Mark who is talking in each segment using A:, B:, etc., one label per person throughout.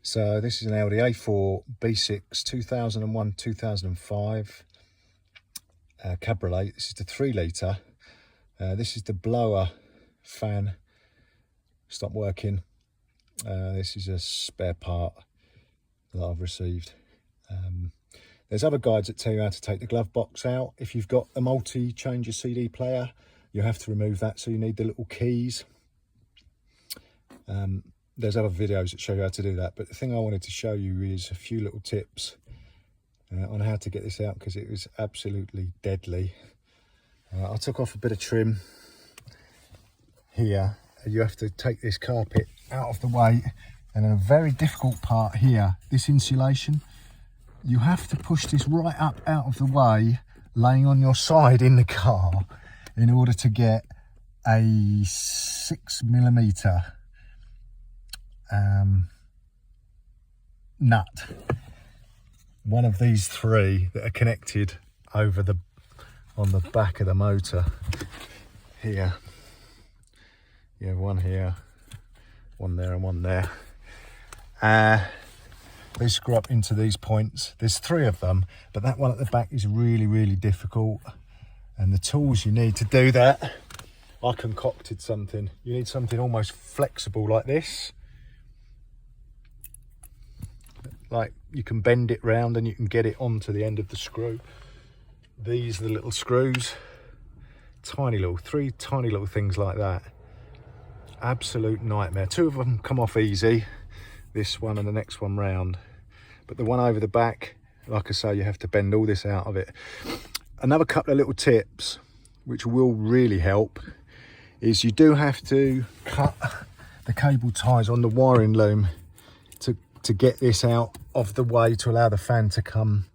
A: So this is an Audi A4 B6 2001-2005 cabriolet. This is the 3 litre. This is the blower fan stopped working. This is a spare part that I've received. There's other guides that tell you how to take the glove box out. If you've got a multi-changer CD player, you have to remove that, so you need the little keys. There's other videos that show you how to do that, but the thing I wanted to show you is a few little tips on how to get this out, because it was absolutely deadly. I took off a bit of trim here. You have to take this carpet out of the way, and then a very difficult part here, this insulation, you have to push this right up out of the way, laying on your side in the car, in order to get a 6mm nut, one of these 3 that are connected over the on the back of the motor here. You have one here, one there, and one there. They screw up into these points. There's 3 of them, but that one at the back is really difficult, and the tools you need to do that, I concocted something. You need something almost flexible like this. Like, you can bend it round and you can get it onto the end of the screw. These are the little screws. Tiny little, 3 tiny little things like that. Absolute nightmare. 2 of them come off easy, this one and the next one round. But the one over the back, like I say, you have to bend all this out of it. Another couple of little tips, which will really help, is you do have to cut the cable ties on the wiring loom to get this out of the way, to allow the fan to come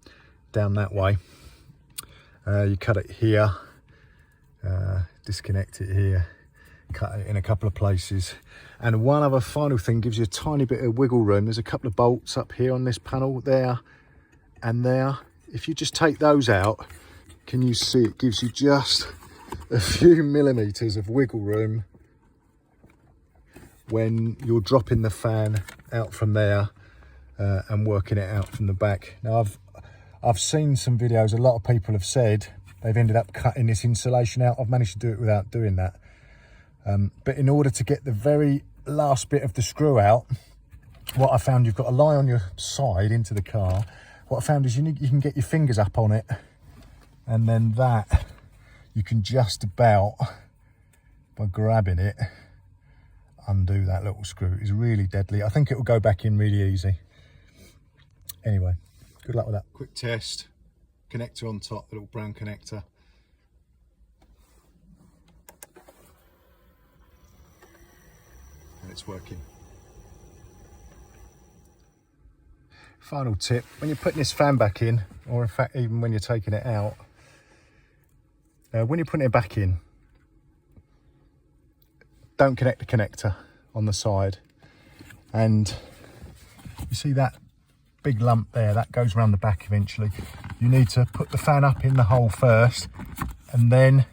A: down that way. You cut it here, disconnect it here, cut it in a couple of places. And one other final thing, gives you a tiny bit of wiggle room. There's a couple of bolts up here on this panel, there and there. If you just take those out, can you see it gives you just a few millimeters of wiggle room when you're dropping the fan out from there and working it out from the back. Now I've seen some videos, a lot of people have said they've ended up cutting this insulation out. I've managed to do it without doing that. But in order to get the very last bit of the screw out, what I found, you've got to lie on your side into the car. What I found is you can get your fingers up on it, and then that you can just about, by grabbing it, undo that little screw. It's really deadly. I think it will go back in really easy. Anyway, good luck with that. Quick test. Connector on top, the little brown connector. And it's working. Final tip, when you're putting this fan back in, or in fact even when you're taking it out, when you're putting it back in, don't connect the connector on the side. And you see that big lump there, that goes around the back eventually. You need to put the fan up in the hole first, and then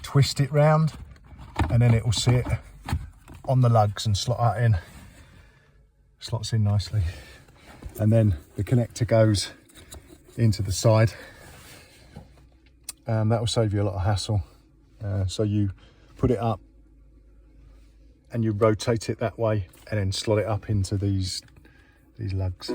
A: twist it round, and then it will sit on the lugs and slot that in. Slots in nicely. And then the connector goes into the side. That will save you a lot of hassle. So you put it up and you rotate it that way, and then slot it up into these lugs.